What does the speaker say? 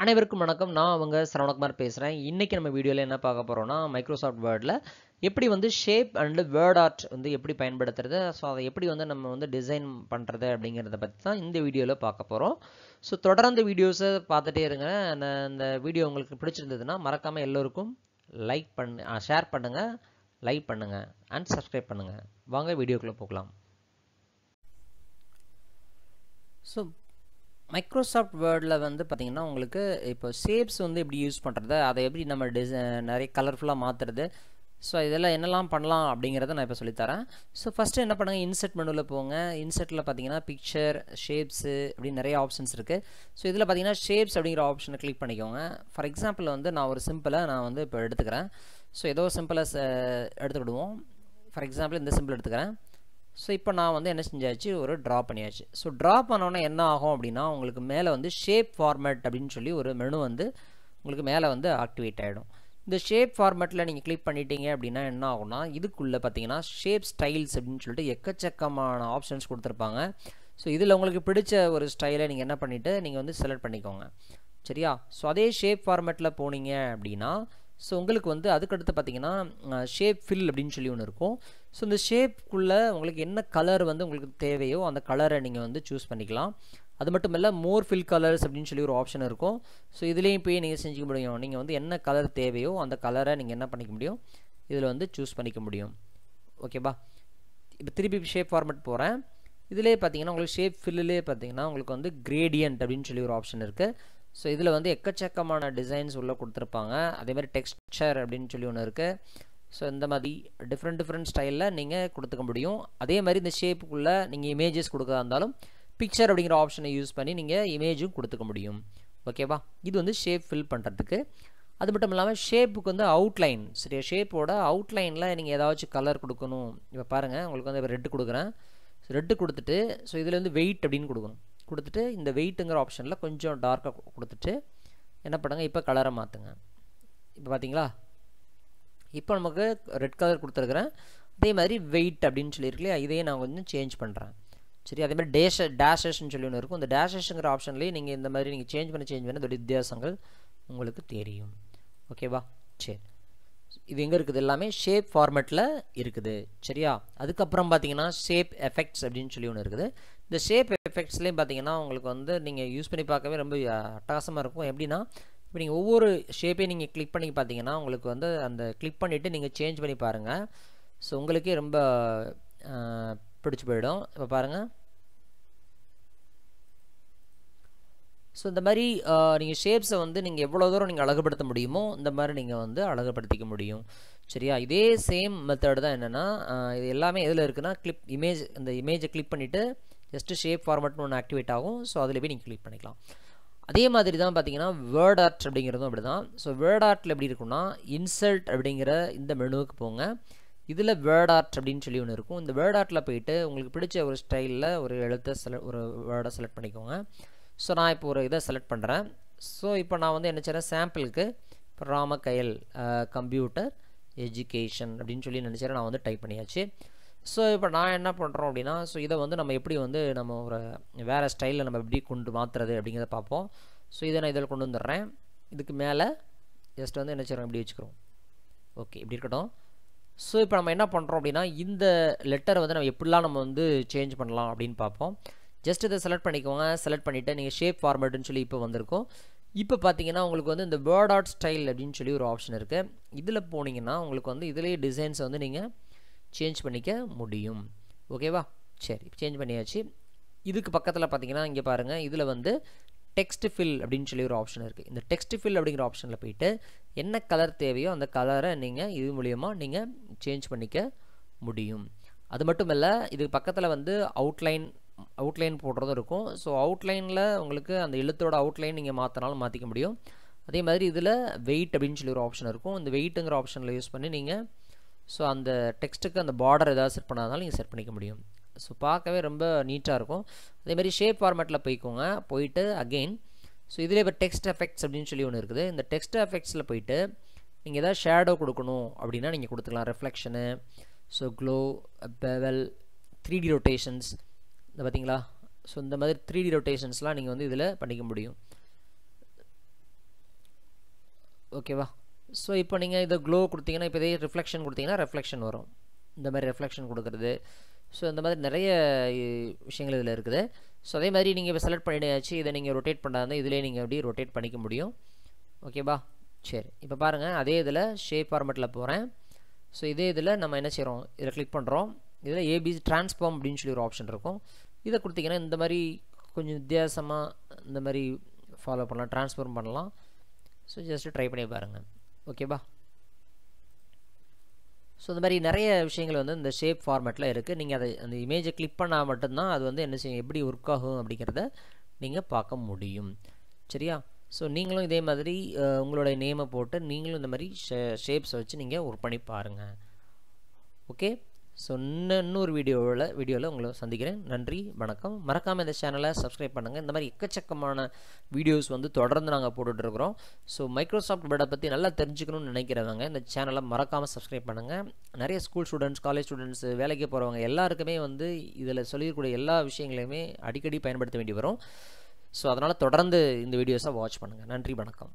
அனைவருக்கும் வணக்கம். நான் உங்க சரவணகுமார் பேசுறேன். இன்னைக்கு நம்ம வீடியோல என்ன பார்க்க போறோம்னா, மைக்ரோசாஃப்ட் வேர்ட்ல எப்படி வந்து ஷேப் அண்ட் வேர்ட் ஆர்ட் வந்து எப்படி பயன்படுத்துறது, ஸோ அதை எப்படி வந்து நம்ம வந்து டிசைன் பண்றது அப்படிங்கிறத பத்தி தான் இந்த வீடியோல பார்க்க போறோம். ஸோ தொடர்ந்து வீடியோஸை பார்த்துட்டே இருங்க. இந்த வீடியோ உங்களுக்கு பிடிச்சிருந்ததுன்னா மறக்காம எல்லோருக்கும் ஷேர் பண்ணுங்க, லைக் பண்ணுங்க அண்ட் சப்ஸ்கிரைப் பண்ணுங்க. வாங்க வீடியோக்குள்ள போகலாம். ஸோ மைக்ரோசாஃப்ட் வேர்டில் வந்து பார்த்திங்கன்னா உங்களுக்கு இப்போ ஷேப்ஸ் வந்து எப்படி யூஸ் பண்ணுறது, அதை எப்படி நம்ம நிறைய கலர்ஃபுல்லாக மாற்றுறது, ஸோ இதெல்லாம் என்னெல்லாம் பண்ணலாம் அப்படிங்கிறத நான் இப்போ சொல்லித்தரேன். ஸோ ஃபஸ்ட்டு என்ன பண்ணுங்கள், இன்செர்ட் மெனுவில் போங்க. இன்செர்ட்டில் பார்த்தீங்கன்னா பிக்சர், ஷேப்ஸு அப்படின்னு நிறைய ஆப்ஷன்ஸ் இருக்குது. ஸோ இதில் பார்த்தீங்கன்னா ஷேப்ஸ் அப்படிங்கிற ஆப்ஷனை கிளிக் பண்ணிக்கோங்க. ஃபார் எக்ஸாம்பிள் வந்து நான் ஒரு சிம்பிளை நான் வந்து இப்போ எடுத்துக்கிறேன். ஸோ ஏதோ சிம்பிளை எடுத்துக்கிடுவோம். ஃபார் எக்ஸாம்பிள் இந்த சிம்பிள் எடுத்துக்கிறேன். ஸோ இப்போ நான் வந்து என்ன செஞ்சாச்சு, ஒரு ட்ரா பண்ணியாச்சு. ஸோ ட்ரா பண்ணோன்னே என்ன ஆகும் அப்படின்னா, உங்களுக்கு மேலே வந்து ஷேப் ஃபார்மேட் அப்படின்னு சொல்லி ஒரு மெனு வந்து உங்களுக்கு மேலே வந்து ஆக்டிவேட் ஆகிடும். இந்த ஷேப் ஃபார்மேட்டில் நீங்கள் கிளிக் பண்ணிட்டீங்க அப்படின்னா என்ன ஆகும்னா, இதுக்குள்ளே பார்த்தீங்கன்னா ஷேப் ஸ்டைல்ஸ் அப்படின்னு சொல்லிட்டு எக்கச்சக்கமான ஆப்ஷன்ஸ் கொடுத்துருப்பாங்க. ஸோ இதில் உங்களுக்கு பிடிச்ச ஒரு ஸ்டைலை நீங்கள் என்ன பண்ணிவிட்டு நீங்கள் வந்து செலக்ட் பண்ணிக்கோங்க, சரியா? ஸோ அதே ஷேப் ஃபார்மேட்டில் போனீங்க அப்படின்னா, ஸோ உங்களுக்கு வந்து அதுக்கடுத்து பார்த்தீங்கன்னா ஷேப் ஃபில் அப்படின்னு சொல்லி ஒன்று இருக்கும். ஸோ இந்த ஷேப்புக்குள்ளே உங்களுக்கு என்ன கலர் வந்து உங்களுக்கு தேவையோ அந்த கலரை நீங்கள் வந்து சூஸ் பண்ணிக்கலாம். அது மட்டும் இல்லை, மோர் ஃபில் கலர்ஸ் அப்படின்னு சொல்லி ஒரு ஆப்ஷன் இருக்கும். ஸோ இதுலேயும் போய் நீங்கள் செஞ்சுக்க முடியும். நீங்கள் வந்து என்ன கலர் தேவையோ அந்த கலரை நீங்கள் என்ன பண்ணிக்க முடியும், இதில் வந்து சூஸ் பண்ணிக்க முடியும். ஓகேவா? இப்போ திருப்பி ஷேப் ஃபார்மேட் போகிறேன். இதிலே பார்த்தீங்கன்னா உங்களுக்கு ஷேப் ஃபில்லே பார்த்தீங்கன்னா உங்களுக்கு வந்து கிரேடியன்ட் அப்படின்னு சொல்லி ஒரு ஆப்ஷன் இருக்குது. ஸோ இதில் வந்து எக்கச்சக்கமான டிசைன்ஸ் உள்ளே கொடுத்துருப்பாங்க. அதேமாதிரி டெக்ஸ்சர் அப்படின்னு சொல்லி ஒன்று இருக்குது. ஸோ இந்த மாதிரி டிஃப்ரெண்ட் ஸ்டைலில் நீங்கள் கொடுத்துக்க முடியும். அதே மாதிரி இந்த ஷேப்புக்குள்ளே நீங்கள் இமேஜஸ் கொடுக்க இருந்தாலும் பிக்சர் அப்படிங்கிற ஆப்ஷனை யூஸ் பண்ணி நீங்கள் இமேஜும் கொடுத்துக்க முடியும். ஓகேவா? இது வந்து ஷேப் ஃபில் பண்ணுறதுக்கு. அது மட்டும் இல்லாமல் ஷேப்புக்கு வந்து அவுட்லைன், சரியா? ஷேப்போட அவுட்லைனில் நீங்கள் ஏதாச்சும் கலர் கொடுக்கணும். இப்போ பாருங்கள், உங்களுக்கு வந்து இப்போ ரெட்டு கொடுக்குறேன். ஸோ ரெட்டு கொடுத்துட்டு ஸோ இதில் வந்து வெயிட் அப்படின்னு கொடுத்துட்டு இந்த வெயிட்டுங்கிற ஆப்ஷனில் கொஞ்சம் டார்க்காக கொடுத்துட்டு என்ன பண்ணுங்கள், இப்போ கலரை மாற்றுங்க. இப்போ பார்த்தீங்களா, இப்போ நமக்கு ரெட் கலர் கொடுத்துருக்குறேன். அதே மாதிரி வெயிட் அப்படின்னு சொல்லியிருக்கலையா, இதையே நான் கொஞ்சம் சேஞ்ச் பண்ணுறேன், சரி? அதே மாதிரி டேஷஸ்ன்னு சொல்லி ஒன்று இருக்கும். இந்த டேஷஸ்ங்கிற ஆப்ஷன்லேயே நீங்கள் இந்த மாதிரி நீங்கள் சேஞ்ச் பண்ண அதோட வித்தியாசங்கள் உங்களுக்கு தெரியும். ஓகேவா? சரி, இது எங்கே இருக்குது? எல்லாமே ஷேப் ஃபார்மேட்டில் இருக்குது, சரியா? அதுக்கப்புறம் பார்த்தீங்கன்னா ஷேப் எஃபெக்ட்ஸ் அப்படின்னு சொல்லி ஒன்று இருக்குது. இந்த ஷேப் எஃபெக்ட்ஸ்லேயும் பார்த்தீங்கன்னா உங்களுக்கு வந்து நீங்கள் யூஸ் பண்ணி பார்க்கவே ரொம்ப அட்டகாசமாக இருக்கும். எப்படின்னா, இப்போ நீங்கள் ஒவ்வொரு ஷேப்பையும் நீங்கள் கிளிக் பண்ணி பார்த்தீங்கன்னா உங்களுக்கு வந்து அந்த கிளிக் பண்ணிவிட்டு நீங்கள் சேஞ்ச் பண்ணி பாருங்கள். ஸோ உங்களுக்கே ரொம்ப பிடிச்சி போயிடும். இப்போ பாருங்கள். ஸோ இந்த மாதிரி நீங்கள் ஷேப்ஸை வந்து நீங்கள் எவ்வளோ தூரம் நீங்கள் அழகுபடுத்த முடியுமோ இந்த மாதிரி நீங்கள் வந்து அழகுபடுத்திக்க முடியும், சரியா? இதே சேம் மெத்தட் தான். என்னென்னா இது எல்லாமே எதில் இருக்குன்னா, இந்த இமேஜை கிளிக் பண்ணிவிட்டு ஜஸ்ட்டு ஷேப் ஃபார்மேட்னு ஒன்று ஆக்டிவேட் ஆகும். ஸோ அதில் போய் நீங்கள் கிளிக் பண்ணிக்கலாம். அதே மாதிரி தான் பார்த்தீங்கன்னா வேர்ட் ஆர்ட் அப்படிங்கிறதும் அப்படி தான். ஸோ வேர்ட் ஆர்ட்டில் எப்படி இருக்குன்னா, இன்சர்ட் அப்படிங்கிற இந்த மெனுவுக்கு போங்க. இதில் வேர்ட் ஆர்ட் அப்படின்னு சொல்லி ஒன்று இருக்கும். இந்த வேர்ட் ஆர்ட்டில் போயிட்டு உங்களுக்கு பிடிச்ச ஒரு ஸ்டைலில் ஒரு எழுத்தை ஒரு வேர்டை செலக்ட் பண்ணிக்கோங்க. ஸோ நான் இப்போ ஒரு இதை செலக்ட் பண்ணுறேன். ஸோ இப்போ நான் வந்து என்ன செய்கிறேன், சாம்பிளுக்கு இப்போ ராமகயல் கம்ப்யூட்டர் எஜுகேஷன் அப்படின்னு சொல்லி நினச்சேன். நான் வந்து டைப் பண்ணியாச்சு. ஸோ இப்போ நான் என்ன பண்ணுறோம் அப்படின்னா, ஸோ இதை வந்து நம்ம எப்படி வந்து நம்ம ஒரு வேறு ஸ்டைலில் நம்ம எப்படி கொண்டு மாற்றுறது அப்படிங்கிறத பார்ப்போம். ஸோ இதை நான் இதில் கொண்டு வந்துடுறேன். இதுக்கு மேலே ஜஸ்ட் வந்து என்ன செய்கிறோம், இப்படி வச்சுக்கிறோம். ஓகே, இப்படி இருக்கட்டும். ஸோ இப்போ நம்ம என்ன பண்ணுறோம் அப்படின்னா, இந்த லெட்டரை வந்து நம்ம எப்படிலாம் நம்ம வந்து சேஞ்ச் பண்ணலாம் அப்படின்னு பார்ப்போம். ஜஸ்ட் இதை செலக்ட் பண்ணிக்கோங்க. செலக்ட் பண்ணிவிட்டு நீங்கள் ஷேப் ஃபார்மேட்டுன்னு சொல்லி இப்போ வந்திருக்கும். இப்போ பார்த்தீங்கன்னா உங்களுக்கு வந்து இந்த வேர்ட் ஆர்ட் ஸ்டைல் அப்படின்னு சொல்லி ஒரு ஆப்ஷன் இருக்குது. இதில் போனீங்கன்னா உங்களுக்கு வந்து இதிலேயே டிசைன்ஸை வந்து நீங்கள் சேஞ்ச் பண்ணிக்க முடியும். ஓகேவா? சரி, சேஞ்ச் பண்ணியாச்சு. இதுக்கு பக்கத்தில் பார்த்தீங்கன்னா இங்கே பாருங்கள், இதில் வந்து டெக்ஸ்ட் ஃபில் அப்படின்னு சொல்லி ஒரு ஆப்ஷன் இருக்குது. இந்த டெக்ஸ்ட் ஃபில் அப்படிங்கிற ஆப்ஷனில் போயிட்டு என்ன கலர் தேவையோ அந்த கலரை நீங்கள் இது மூலியமாக நீங்கள் சேஞ்ச் பண்ணிக்க முடியும். அது மட்டும் இல்லை, இதுக்கு பக்கத்தில் வந்து அவுட்லைன் போடுறதும் இருக்கும். ஸோ அவுட்லைனில் உங்களுக்கு அந்த எழுத்தோட அவுட்லைன் நீங்கள் மாற்றினாலும் மாற்றிக்க முடியும். அதே மாதிரி இதில் வெயிட் அப்படின்னு சொல்லி ஒரு ஆப்ஷன் இருக்கும். இந்த வெயிட்டுங்கிற ஆப்ஷனில் யூஸ் பண்ணி நீங்கள் ஸோ அந்த டெக்ஸ்ட்டுக்கு அந்த பார்டர் ஏதாவது செட் பண்ணாதனாலும் நீங்கள் செட் பண்ணிக்க முடியும். ஸோ பார்க்கவே ரொம்ப நீட்டாக இருக்கும். அதேமாதிரி ஷேப் ஃபார்மேட்டில் போய்க்கோங்க. போயிட்டு அகெயின் ஸோ இதில் இப்போ டெக்ஸ்ட் எஃபெக்ட்ஸ் அப்படின்னு சொல்லி ஒன்று இருக்குது. இந்த டெக்ஸ்ட் எஃபெக்ட்ஸில் போயிட்டு நீங்கள் எதாவது ஷேடோ கொடுக்கணும் அப்படின்னா நீங்கள் கொடுத்துக்கலாம். Reflection, so glow, bevel, 3D rotations, இந்த பார்த்தீங்களா? ஸோ இந்த மாதிரி 3D ரொட்டேஷன்ஸ்லாம் நீங்கள் வந்து இதில் பண்ணிக்க முடியும். ஓகேவா? ஸோ இப்போ நீங்கள் இதை க்ளோ கொடுத்தீங்கன்னா, இப்போ இதே ரிஃப்ளெக்ஷன் கொடுத்தீங்கன்னா ரெஃப்ளெக்ஷன் வரும். இந்த மாதிரி ரெஃப்ளெக்ஷன் கொடுக்குறது. ஸோ இந்த மாதிரி நிறைய விஷயங்கள் இதில் இருக்குது. ஸோ அதே மாதிரி நீங்கள் இப்போ செலக்ட் பண்ணியாச்சு. இதை நீங்கள் ரொட்டேட் பண்ணாதான் இதிலே நீங்கள் அப்படியே ரொட்டேட் பண்ணிக்க முடியும். ஓகேவா? சரி, இப்போ பாருங்கள், அதே இதில் ஷேப் ஃபார்மேட்டில் போகிறேன். ஸோ இதே இதில் நம்ம என்ன செய்கிறோம், இதில் கிளிக் பண்ணுறோம். இதில் ஏபிசி ட்ரான்ஸ்ஃபார்ம் அப்படின்னு சொல்லி ஒரு ஆப்ஷன் இருக்கும். இதை கொடுத்தீங்கன்னா இந்த மாதிரி கொஞ்சம் வித்தியாசமாக இந்த மாதிரி ஃபாலோ பண்ணலாம், ட்ரான்ஸ்ஃபார்ம் பண்ணலாம். ஸோ ஜஸ்ட்டு ட்ரை பண்ணி பாருங்கள். ஓகேவா? ஸோ இந்த மாதிரி நிறைய விஷயங்கள் வந்து இந்த ஷேப் ஃபார்மேட்டில் இருக்குது. நீங்கள் அதை அந்த இமேஜை கிளிக் பண்ணால் மட்டும்தான் அது வந்து என்ன செய்யும், எப்படி ஒர்க் ஆகும் அப்படிங்கிறத நீங்கள் பார்க்க முடியும். சரியா? ஸோ நீங்களும் இதே மாதிரி உங்களுடைய நேமை போட்டு நீங்களும் இந்த மாதிரி ஷேப்ஸை வச்சு நீங்கள் ஒர்க் பண்ணி பாருங்கள். ஓகே? ஸோ இன்னொரு வீடியோவில் உங்களை சந்திக்கிறேன். நன்றி, வணக்கம். மறக்காமல் இந்த சேனலை சப்ஸ்கிரைப் பண்ணுங்கள். இந்த மாதிரி எக்கச்சக்கமான வீடியோஸ் வந்து தொடர்ந்து நாங்கள் போட்டுட்ருக்குறோம். ஸோ மைக்ரோசாஃப்ட் வேர்டை பற்றி நல்லா தெரிஞ்சுக்கணும்னு நினைக்கிறவங்க இந்த சேனலை மறக்காமல் சப்ஸ்கிரைப் பண்ணுங்கள். நிறைய ஸ்கூல் ஸ்டூடெண்ட்ஸ், காலேஜ் ஸ்டூடெண்ட்ஸ், வேலைக்கு போகிறவங்க எல்லாருக்குமே வந்து இதில் சொல்லியிருக்கக்கூடிய எல்லா விஷயங்களையுமே அடிக்கடி பயன்படுத்த வேண்டி வரும். ஸோ அதனால் தொடர்ந்து இந்த வீடியோஸை வாட்ச் பண்ணுங்கள். நன்றி, வணக்கம்.